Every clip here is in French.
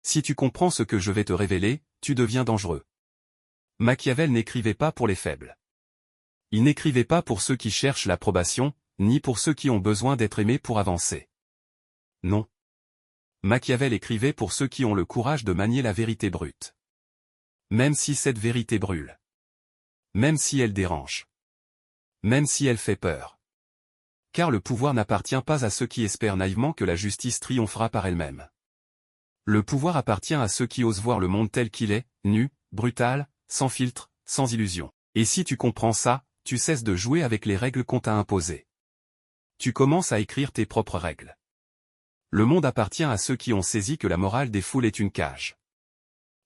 Si tu comprends ce que je vais te révéler, tu deviens dangereux. Machiavel n'écrivait pas pour les faibles. Il n'écrivait pas pour ceux qui cherchent l'approbation, ni pour ceux qui ont besoin d'être aimés pour avancer. Non. Machiavel écrivait pour ceux qui ont le courage de manier la vérité brute. Même si cette vérité brûle. Même si elle dérange. Même si elle fait peur. Car le pouvoir n'appartient pas à ceux qui espèrent naïvement que la justice triomphera par elle-même. Le pouvoir appartient à ceux qui osent voir le monde tel qu'il est, nu, brutal, sans filtre, sans illusion. Et si tu comprends ça, tu cesses de jouer avec les règles qu'on t'a imposées. Tu commences à écrire tes propres règles. Le monde appartient à ceux qui ont saisi que la morale des foules est une cage.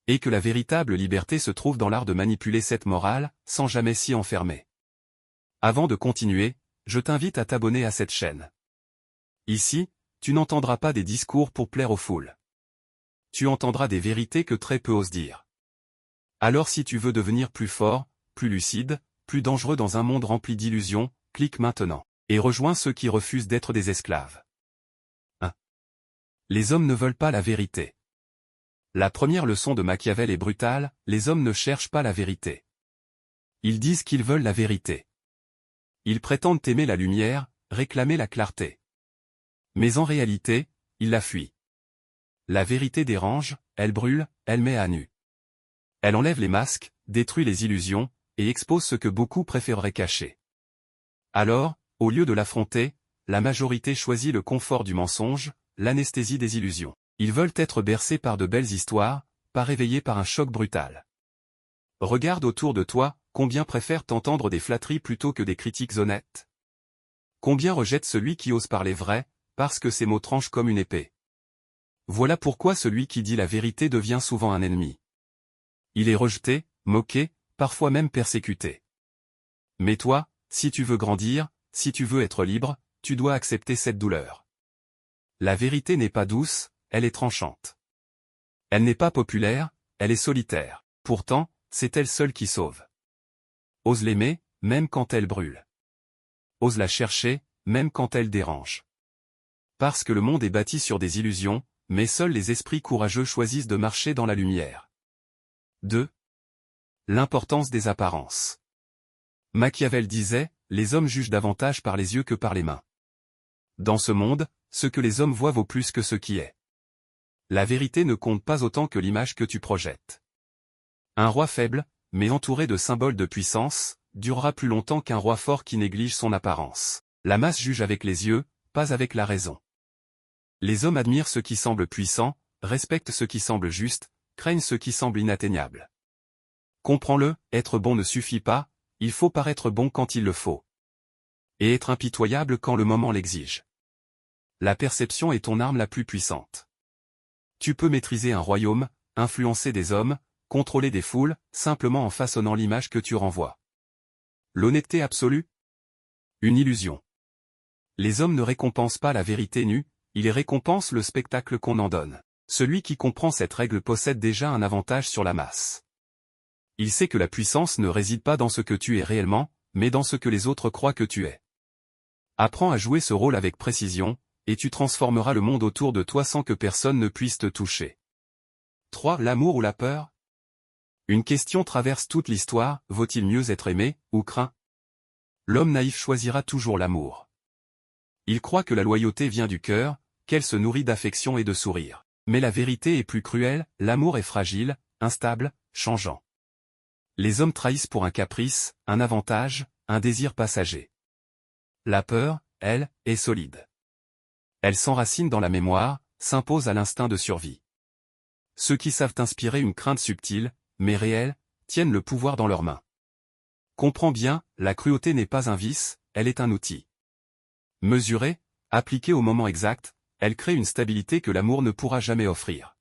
Et que la véritable liberté se trouve dans l'art de manipuler cette morale, sans jamais s'y enfermer. Avant de continuer, je t'invite à t'abonner à cette chaîne. Ici, tu n'entendras pas des discours pour plaire aux foules. Tu entendras des vérités que très peu osent dire. Alors si tu veux devenir plus fort, plus lucide, plus dangereux dans un monde rempli d'illusions, clique maintenant, et rejoins ceux qui refusent d'être des esclaves. 1. Les hommes ne veulent pas la vérité. La première leçon de Machiavel est brutale, les hommes ne cherchent pas la vérité. Ils disent qu'ils veulent la vérité. Ils prétendent aimer la lumière, réclamer la clarté. Mais en réalité, ils la fuient. La vérité dérange, elle brûle, elle met à nu. Elle enlève les masques, détruit les illusions, et expose ce que beaucoup préféreraient cacher. Alors, au lieu de l'affronter, la majorité choisit le confort du mensonge, l'anesthésie des illusions. Ils veulent être bercés par de belles histoires, pas réveillés par un choc brutal. Regarde autour de toi, combien préfèrent t'entendre des flatteries plutôt que des critiques honnêtes? Combien rejettent celui qui ose parler vrai, parce que ses mots tranchent comme une épée? Voilà pourquoi celui qui dit la vérité devient souvent un ennemi. Il est rejeté, moqué, parfois même persécuté. Mais toi, si tu veux grandir, si tu veux être libre, tu dois accepter cette douleur. La vérité n'est pas douce, elle est tranchante. Elle n'est pas populaire, elle est solitaire. Pourtant, c'est elle seule qui sauve. Ose l'aimer, même quand elle brûle. Ose la chercher, même quand elle dérange. Parce que le monde est bâti sur des illusions, mais seuls les esprits courageux choisissent de marcher dans la lumière. 2. L'importance des apparences. Machiavel disait, les hommes jugent davantage par les yeux que par les mains. Dans ce monde, ce que les hommes voient vaut plus que ce qui est. La vérité ne compte pas autant que l'image que tu projettes. Un roi faible, mais entouré de symboles de puissance, durera plus longtemps qu'un roi fort qui néglige son apparence. La masse juge avec les yeux, pas avec la raison. Les hommes admirent ce qui semble puissant, respectent ce qui semble juste, craignent ce qui semble inatteignable. Comprends-le, être bon ne suffit pas, il faut paraître bon quand il le faut. Et être impitoyable quand le moment l'exige. La perception est ton arme la plus puissante. Tu peux maîtriser un royaume, influencer des hommes, contrôler des foules, simplement en façonnant l'image que tu renvoies. L'honnêteté absolue? Une illusion. Les hommes ne récompensent pas la vérité nue, ils récompensent le spectacle qu'on en donne. Celui qui comprend cette règle possède déjà un avantage sur la masse. Il sait que la puissance ne réside pas dans ce que tu es réellement, mais dans ce que les autres croient que tu es. Apprends à jouer ce rôle avec précision, et tu transformeras le monde autour de toi sans que personne ne puisse te toucher. 3. L'amour ou la peur? Une question traverse toute l'histoire, vaut-il mieux être aimé, ou craint? L'homme naïf choisira toujours l'amour. Il croit que la loyauté vient du cœur, qu'elle se nourrit d'affection et de sourire. Mais la vérité est plus cruelle, l'amour est fragile, instable, changeant. Les hommes trahissent pour un caprice, un avantage, un désir passager. La peur, elle, est solide. Elle s'enracine dans la mémoire, s'impose à l'instinct de survie. Ceux qui savent inspirer une crainte subtile, mais réelle, tiennent le pouvoir dans leurs mains. Comprends bien, la cruauté n'est pas un vice, elle est un outil. Mesurée, appliquée au moment exact, elle crée une stabilité que l'amour ne pourra jamais offrir.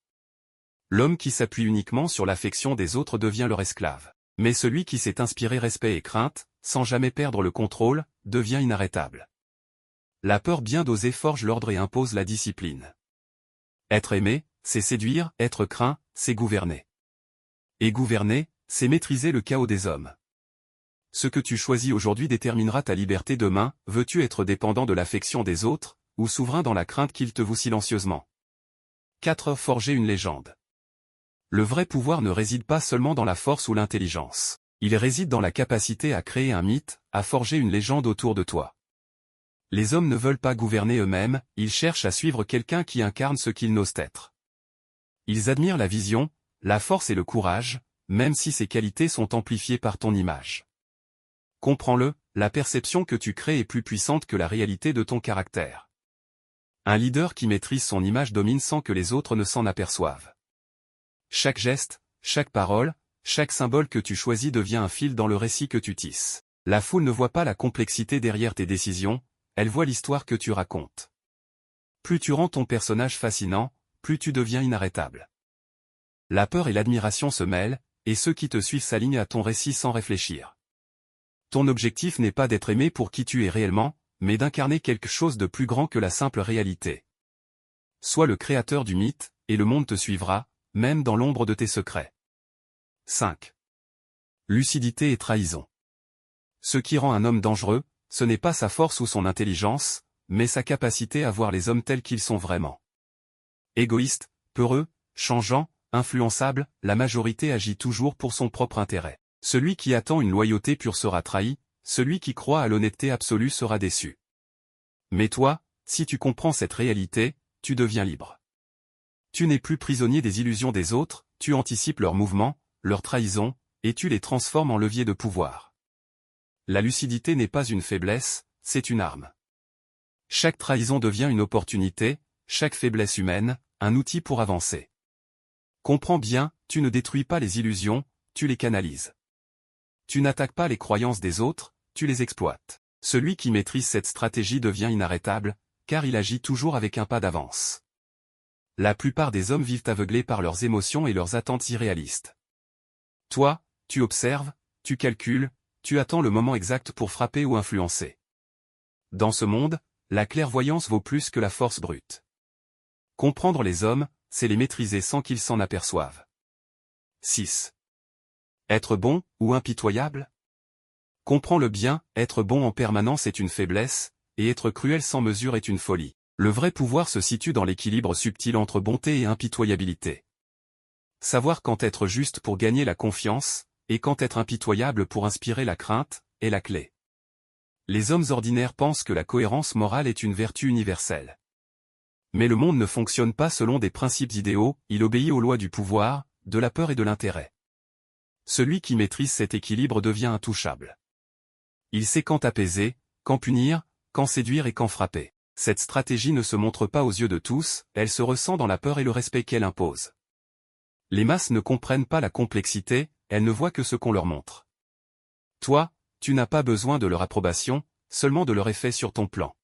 L'homme qui s'appuie uniquement sur l'affection des autres devient leur esclave. Mais celui qui sait inspirer respect et crainte, sans jamais perdre le contrôle, devient inarrêtable. La peur bien dosée forge l'ordre et impose la discipline. Être aimé, c'est séduire, être craint, c'est gouverner. Et gouverner, c'est maîtriser le chaos des hommes. Ce que tu choisis aujourd'hui déterminera ta liberté demain, veux-tu être dépendant de l'affection des autres, ou souverain dans la crainte qu'ils te vouent silencieusement? 4. Forger une légende. Le vrai pouvoir ne réside pas seulement dans la force ou l'intelligence. Il réside dans la capacité à créer un mythe, à forger une légende autour de toi. Les hommes ne veulent pas gouverner eux-mêmes, ils cherchent à suivre quelqu'un qui incarne ce qu'ils n'osent être. Ils admirent la vision, la force et le courage, même si ces qualités sont amplifiées par ton image. Comprends-le, la perception que tu crées est plus puissante que la réalité de ton caractère. Un leader qui maîtrise son image domine sans que les autres ne s'en aperçoivent. Chaque geste, chaque parole, chaque symbole que tu choisis devient un fil dans le récit que tu tisses. La foule ne voit pas la complexité derrière tes décisions, elle voit l'histoire que tu racontes. Plus tu rends ton personnage fascinant, plus tu deviens inarrêtable. La peur et l'admiration se mêlent, et ceux qui te suivent s'alignent à ton récit sans réfléchir. Ton objectif n'est pas d'être aimé pour qui tu es réellement, mais d'incarner quelque chose de plus grand que la simple réalité. Sois le créateur du mythe, et le monde te suivra, même dans l'ombre de tes secrets. 5. Lucidité et trahison. Ce qui rend un homme dangereux, ce n'est pas sa force ou son intelligence, mais sa capacité à voir les hommes tels qu'ils sont vraiment. Égoïste, peureux, changeant, influençable, la majorité agit toujours pour son propre intérêt. Celui qui attend une loyauté pure sera trahi, celui qui croit à l'honnêteté absolue sera déçu. Mais toi, si tu comprends cette réalité, tu deviens libre. Tu n'es plus prisonnier des illusions des autres, tu anticipes leurs mouvements, leurs trahisons, et tu les transformes en levier de pouvoir. La lucidité n'est pas une faiblesse, c'est une arme. Chaque trahison devient une opportunité, chaque faiblesse humaine, un outil pour avancer. Comprends bien, tu ne détruis pas les illusions, tu les canalises. Tu n'attaques pas les croyances des autres, tu les exploites. Celui qui maîtrise cette stratégie devient inarrêtable, car il agit toujours avec un pas d'avance. La plupart des hommes vivent aveuglés par leurs émotions et leurs attentes irréalistes. Toi, tu observes, tu calcules, tu attends le moment exact pour frapper ou influencer. Dans ce monde, la clairvoyance vaut plus que la force brute. Comprendre les hommes, c'est les maîtriser sans qu'ils s'en aperçoivent. 6. Être bon, ou impitoyable? Comprends-le bien, être bon en permanence est une faiblesse, et être cruel sans mesure est une folie. Le vrai pouvoir se situe dans l'équilibre subtil entre bonté et impitoyabilité. Savoir quand être juste pour gagner la confiance, et quand être impitoyable pour inspirer la crainte, est la clé. Les hommes ordinaires pensent que la cohérence morale est une vertu universelle. Mais le monde ne fonctionne pas selon des principes idéaux, il obéit aux lois du pouvoir, de la peur et de l'intérêt. Celui qui maîtrise cet équilibre devient intouchable. Il sait quand apaiser, quand punir, quand séduire et quand frapper. Cette stratégie ne se montre pas aux yeux de tous, elle se ressent dans la peur et le respect qu'elle impose. Les masses ne comprennent pas la complexité, elles ne voient que ce qu'on leur montre. Toi, tu n'as pas besoin de leur approbation, seulement de leur effet sur ton plan.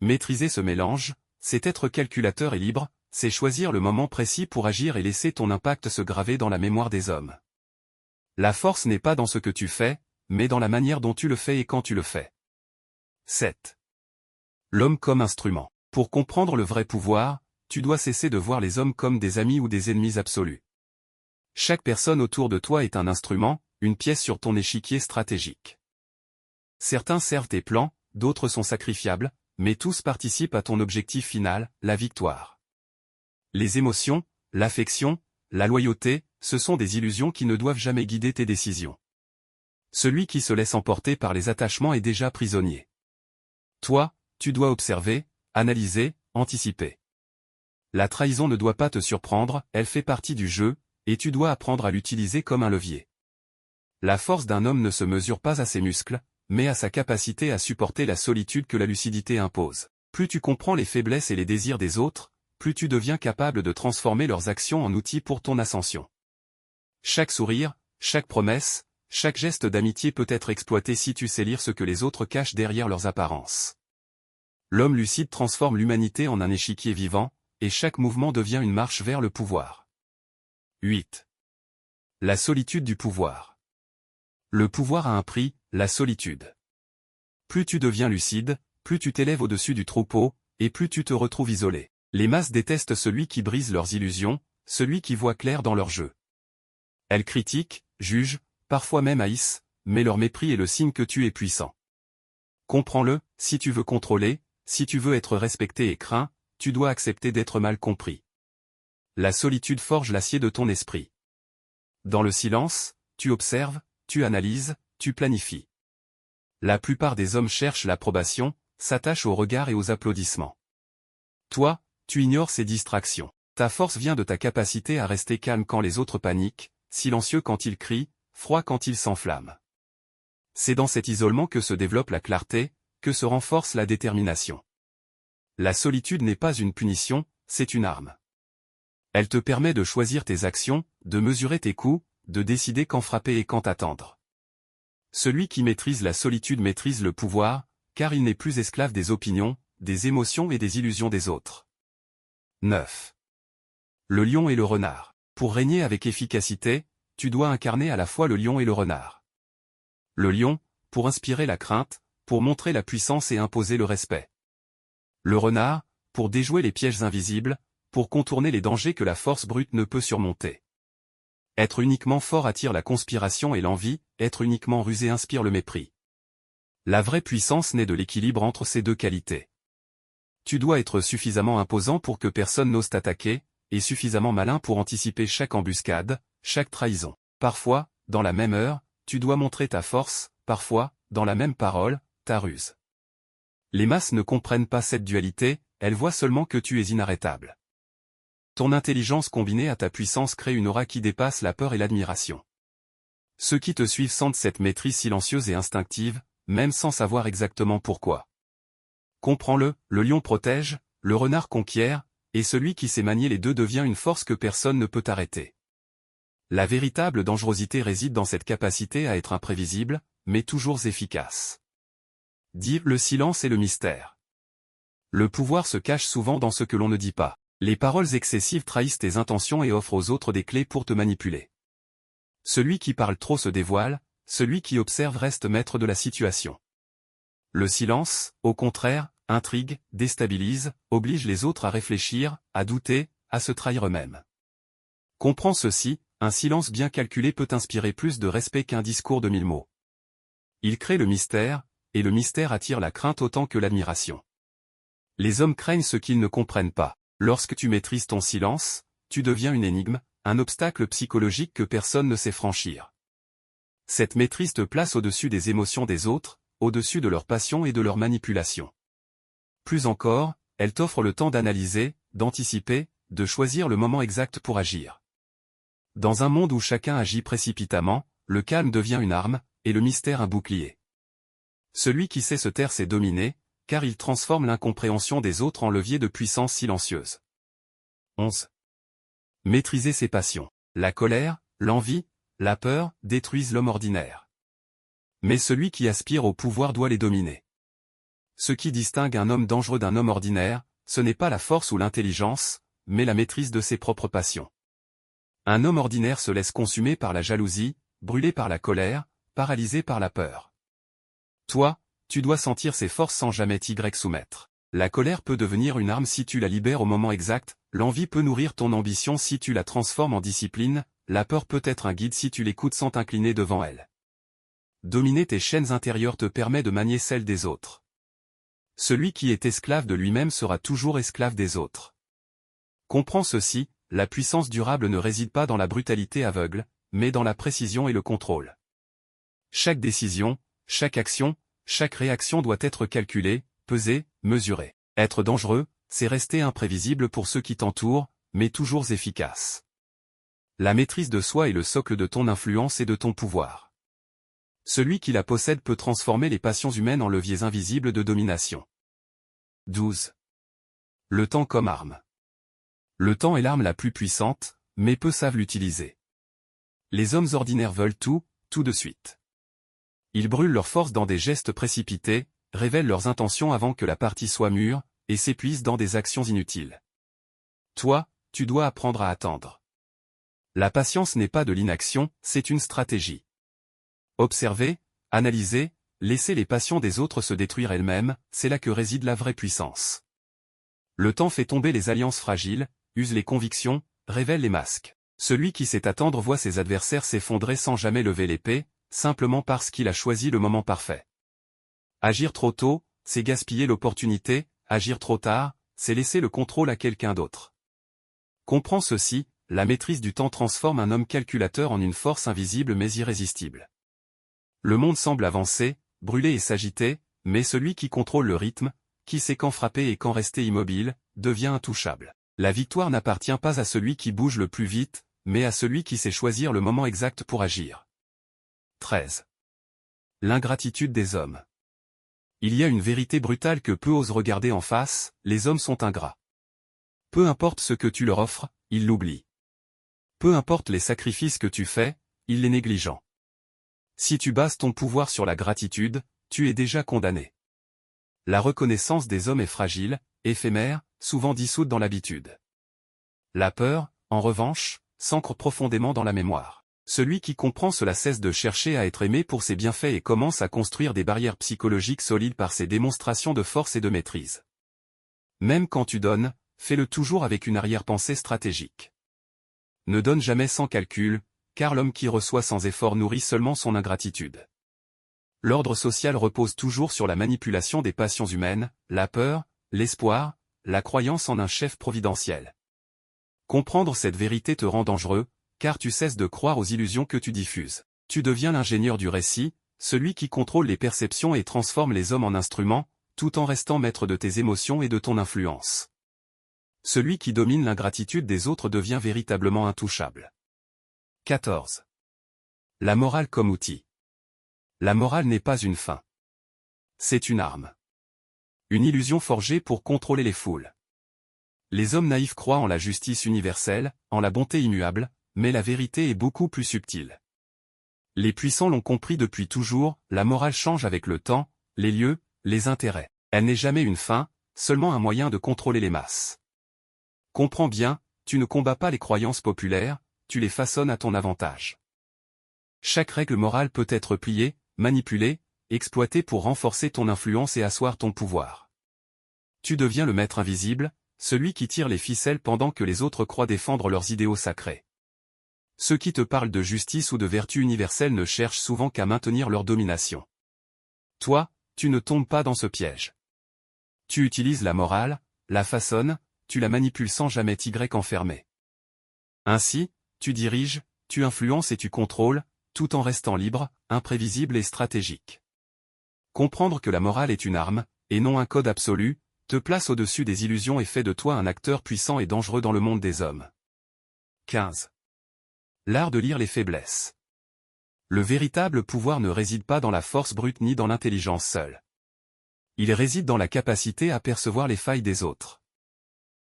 Maîtriser ce mélange, c'est être calculateur et libre, c'est choisir le moment précis pour agir et laisser ton impact se graver dans la mémoire des hommes. La force n'est pas dans ce que tu fais, mais dans la manière dont tu le fais et quand tu le fais. 7. L'homme comme instrument. Pour comprendre le vrai pouvoir, tu dois cesser de voir les hommes comme des amis ou des ennemis absolus. Chaque personne autour de toi est un instrument, une pièce sur ton échiquier stratégique. Certains servent tes plans, d'autres sont sacrifiables, mais tous participent à ton objectif final, la victoire. Les émotions, l'affection, la loyauté, ce sont des illusions qui ne doivent jamais guider tes décisions. Celui qui se laisse emporter par les attachements est déjà prisonnier. Toi, tu dois observer, analyser, anticiper. La trahison ne doit pas te surprendre, elle fait partie du jeu, et tu dois apprendre à l'utiliser comme un levier. La force d'un homme ne se mesure pas à ses muscles, mais à sa capacité à supporter la solitude que la lucidité impose. Plus tu comprends les faiblesses et les désirs des autres, plus tu deviens capable de transformer leurs actions en outils pour ton ascension. Chaque sourire, chaque promesse, chaque geste d'amitié peut être exploité si tu sais lire ce que les autres cachent derrière leurs apparences. L'homme lucide transforme l'humanité en un échiquier vivant, et chaque mouvement devient une marche vers le pouvoir. 8. La solitude du pouvoir. Le pouvoir a un prix, la solitude. Plus tu deviens lucide, plus tu t'élèves au-dessus du troupeau, et plus tu te retrouves isolé. Les masses détestent celui qui brise leurs illusions, celui qui voit clair dans leur jeu. Elles critiquent, jugent, parfois même haïssent, mais leur mépris est le signe que tu es puissant. Comprends-le, si tu veux contrôler, si tu veux être respecté et craint, tu dois accepter d'être mal compris. La solitude forge l'acier de ton esprit. Dans le silence, tu observes, tu analyses, tu planifies. La plupart des hommes cherchent l'approbation, s'attachent aux regards et aux applaudissements. Toi, tu ignores ces distractions. Ta force vient de ta capacité à rester calme quand les autres paniquent, silencieux quand ils crient, froid quand ils s'enflamment. C'est dans cet isolement que se développe la clarté, que se renforce la détermination. La solitude n'est pas une punition, c'est une arme. Elle te permet de choisir tes actions, de mesurer tes coups, de décider quand frapper et quand attendre. Celui qui maîtrise la solitude maîtrise le pouvoir, car il n'est plus esclave des opinions, des émotions et des illusions des autres. 9. Le lion et le renard. Pour régner avec efficacité, tu dois incarner à la fois le lion et le renard. Le lion, pour inspirer la crainte, pour montrer la puissance et imposer le respect. Le renard, pour déjouer les pièges invisibles, pour contourner les dangers que la force brute ne peut surmonter. Être uniquement fort attire la conspiration et l'envie, être uniquement rusé inspire le mépris. La vraie puissance naît de l'équilibre entre ces deux qualités. Tu dois être suffisamment imposant pour que personne n'ose t'attaquer, et suffisamment malin pour anticiper chaque embuscade, chaque trahison. Parfois, dans la même heure, tu dois montrer ta force, parfois, dans la même parole, ta ruse. Les masses ne comprennent pas cette dualité, elles voient seulement que tu es inarrêtable. Ton intelligence combinée à ta puissance crée une aura qui dépasse la peur et l'admiration. Ceux qui te suivent sentent cette maîtrise silencieuse et instinctive, même sans savoir exactement pourquoi. Comprends-le, le lion protège, le renard conquiert, et celui qui sait manier les deux devient une force que personne ne peut arrêter. La véritable dangerosité réside dans cette capacité à être imprévisible, mais toujours efficace. Dis le silence et le mystère. Le pouvoir se cache souvent dans ce que l'on ne dit pas. Les paroles excessives trahissent tes intentions et offrent aux autres des clés pour te manipuler. Celui qui parle trop se dévoile, celui qui observe reste maître de la situation. Le silence, au contraire, intrigue, déstabilise, oblige les autres à réfléchir, à douter, à se trahir eux-mêmes. Comprends ceci, un silence bien calculé peut inspirer plus de respect qu'un discours de 1000 mots. Il crée le mystère, et le mystère attire la crainte autant que l'admiration. Les hommes craignent ce qu'ils ne comprennent pas. Lorsque tu maîtrises ton silence, tu deviens une énigme, un obstacle psychologique que personne ne sait franchir. Cette maîtrise te place au-dessus des émotions des autres, au-dessus de leurs passions et de leurs manipulations. Plus encore, elle t'offre le temps d'analyser, d'anticiper, de choisir le moment exact pour agir. Dans un monde où chacun agit précipitamment, le calme devient une arme, et le mystère un bouclier. Celui qui sait se taire sait dominer, car il transforme l'incompréhension des autres en levier de puissance silencieuse. 11. Maîtriser ses passions. La colère, l'envie, la peur détruisent l'homme ordinaire. Mais celui qui aspire au pouvoir doit les dominer. Ce qui distingue un homme dangereux d'un homme ordinaire, ce n'est pas la force ou l'intelligence, mais la maîtrise de ses propres passions. Un homme ordinaire se laisse consumer par la jalousie, brûlé par la colère, paralysé par la peur. Toi, tu dois sentir ses forces sans jamais t'y soumettre. La colère peut devenir une arme si tu la libères au moment exact, l'envie peut nourrir ton ambition si tu la transformes en discipline, la peur peut être un guide si tu l'écoutes sans t'incliner devant elle. Dominer tes chaînes intérieures te permet de manier celles des autres. Celui qui est esclave de lui-même sera toujours esclave des autres. Comprends ceci, la puissance durable ne réside pas dans la brutalité aveugle, mais dans la précision et le contrôle. Chaque décision, chaque action, chaque réaction doit être calculée, pesée, mesurée. Être dangereux, c'est rester imprévisible pour ceux qui t'entourent, mais toujours efficace. La maîtrise de soi est le socle de ton influence et de ton pouvoir. Celui qui la possède peut transformer les passions humaines en leviers invisibles de domination. 12. Le temps comme arme. Le temps est l'arme la plus puissante, mais peu savent l'utiliser. Les hommes ordinaires veulent tout, tout de suite. Ils brûlent leur force dans des gestes précipités, révèlent leurs intentions avant que la partie soit mûre, et s'épuisent dans des actions inutiles. Toi, tu dois apprendre à attendre. La patience n'est pas de l'inaction, c'est une stratégie. Observer, analyser, laisser les passions des autres se détruire elles-mêmes, c'est là que réside la vraie puissance. Le temps fait tomber les alliances fragiles, use les convictions, révèle les masques. Celui qui sait attendre voit ses adversaires s'effondrer sans jamais lever l'épée, simplement parce qu'il a choisi le moment parfait. Agir trop tôt, c'est gaspiller l'opportunité, agir trop tard, c'est laisser le contrôle à quelqu'un d'autre. Comprends ceci, la maîtrise du temps transforme un homme calculateur en une force invisible mais irrésistible. Le monde semble avancer, brûler et s'agiter, mais celui qui contrôle le rythme, qui sait quand frapper et quand rester immobile, devient intouchable. La victoire n'appartient pas à celui qui bouge le plus vite, mais à celui qui sait choisir le moment exact pour agir. 13. L'ingratitude des hommes. Il y a une vérité brutale que peu osent regarder en face, les hommes sont ingrats. Peu importe ce que tu leur offres, ils l'oublient. Peu importe les sacrifices que tu fais, ils les négligent. Si tu bases ton pouvoir sur la gratitude, tu es déjà condamné. La reconnaissance des hommes est fragile, éphémère, souvent dissoute dans l'habitude. La peur, en revanche, s'ancre profondément dans la mémoire. Celui qui comprend cela cesse de chercher à être aimé pour ses bienfaits et commence à construire des barrières psychologiques solides par ses démonstrations de force et de maîtrise. Même quand tu donnes, fais-le toujours avec une arrière-pensée stratégique. Ne donne jamais sans calcul, car l'homme qui reçoit sans effort nourrit seulement son ingratitude. L'ordre social repose toujours sur la manipulation des passions humaines, la peur, l'espoir, la croyance en un chef providentiel. Comprendre cette vérité te rend dangereux, car tu cesses de croire aux illusions que tu diffuses. Tu deviens l'ingénieur du récit, celui qui contrôle les perceptions et transforme les hommes en instruments, tout en restant maître de tes émotions et de ton influence. Celui qui domine l'ingratitude des autres devient véritablement intouchable. 14. La morale comme outil. La morale n'est pas une fin. C'est une arme. Une illusion forgée pour contrôler les foules. Les hommes naïfs croient en la justice universelle, en la bonté immuable, mais la vérité est beaucoup plus subtile. Les puissants l'ont compris depuis toujours, la morale change avec le temps, les lieux, les intérêts. Elle n'est jamais une fin, seulement un moyen de contrôler les masses. Comprends bien, tu ne combats pas les croyances populaires, tu les façonnes à ton avantage. Chaque règle morale peut être pliée, manipulée, exploitée pour renforcer ton influence et asseoir ton pouvoir. Tu deviens le maître invisible, celui qui tire les ficelles pendant que les autres croient défendre leurs idéaux sacrés. Ceux qui te parlent de justice ou de vertu universelle ne cherchent souvent qu'à maintenir leur domination. Toi, tu ne tombes pas dans ce piège. Tu utilises la morale, la façonnes, tu la manipules sans jamais t'y enfermer. Ainsi, tu diriges, tu influences et tu contrôles, tout en restant libre, imprévisible et stratégique. Comprendre que la morale est une arme, et non un code absolu, te place au-dessus des illusions et fait de toi un acteur puissant et dangereux dans le monde des hommes. 15. L'art de lire les faiblesses. Le véritable pouvoir ne réside pas dans la force brute ni dans l'intelligence seule. Il réside dans la capacité à percevoir les failles des autres.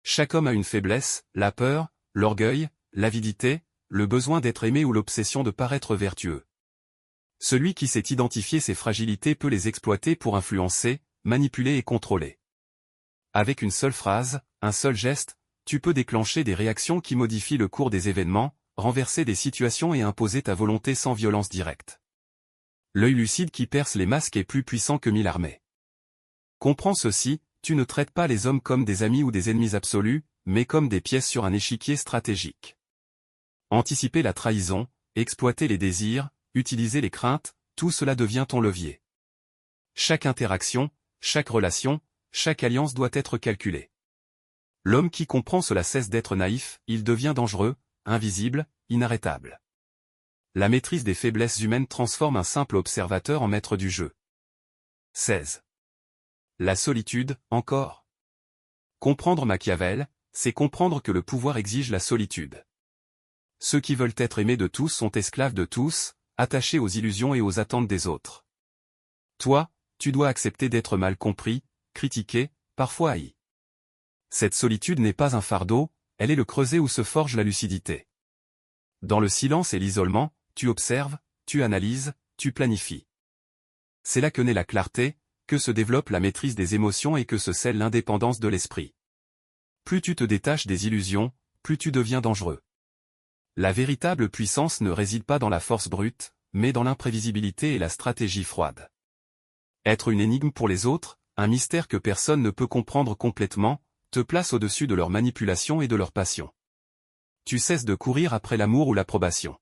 Chaque homme a une faiblesse, la peur, l'orgueil, l'avidité, le besoin d'être aimé ou l'obsession de paraître vertueux. Celui qui sait identifier ses fragilités peut les exploiter pour influencer, manipuler et contrôler. Avec une seule phrase, un seul geste, tu peux déclencher des réactions qui modifient le cours des événements, renverser des situations et imposer ta volonté sans violence directe. L'œil lucide qui perce les masques est plus puissant que 1000 armées. Comprends ceci, tu ne traites pas les hommes comme des amis ou des ennemis absolus, mais comme des pièces sur un échiquier stratégique. Anticiper la trahison, exploiter les désirs, utiliser les craintes, tout cela devient ton levier. Chaque interaction, chaque relation, chaque alliance doit être calculée. L'homme qui comprend cela cesse d'être naïf, il devient dangereux, invisible, inarrêtable. La maîtrise des faiblesses humaines transforme un simple observateur en maître du jeu. 16. La solitude, encore. Comprendre Machiavel, c'est comprendre que le pouvoir exige la solitude. Ceux qui veulent être aimés de tous sont esclaves de tous, attachés aux illusions et aux attentes des autres. Toi, tu dois accepter d'être mal compris, critiqué, parfois haï. Cette solitude n'est pas un fardeau, elle est le creuset où se forge la lucidité. Dans le silence et l'isolement, tu observes, tu analyses, tu planifies. C'est là que naît la clarté, que se développe la maîtrise des émotions et que se scelle l'indépendance de l'esprit. Plus tu te détaches des illusions, plus tu deviens dangereux. La véritable puissance ne réside pas dans la force brute, mais dans l'imprévisibilité et la stratégie froide. Être une énigme pour les autres, un mystère que personne ne peut comprendre complètement, te place au-dessus de leur manipulation et de leur passion. Tu cesses de courir après l'amour ou l'approbation.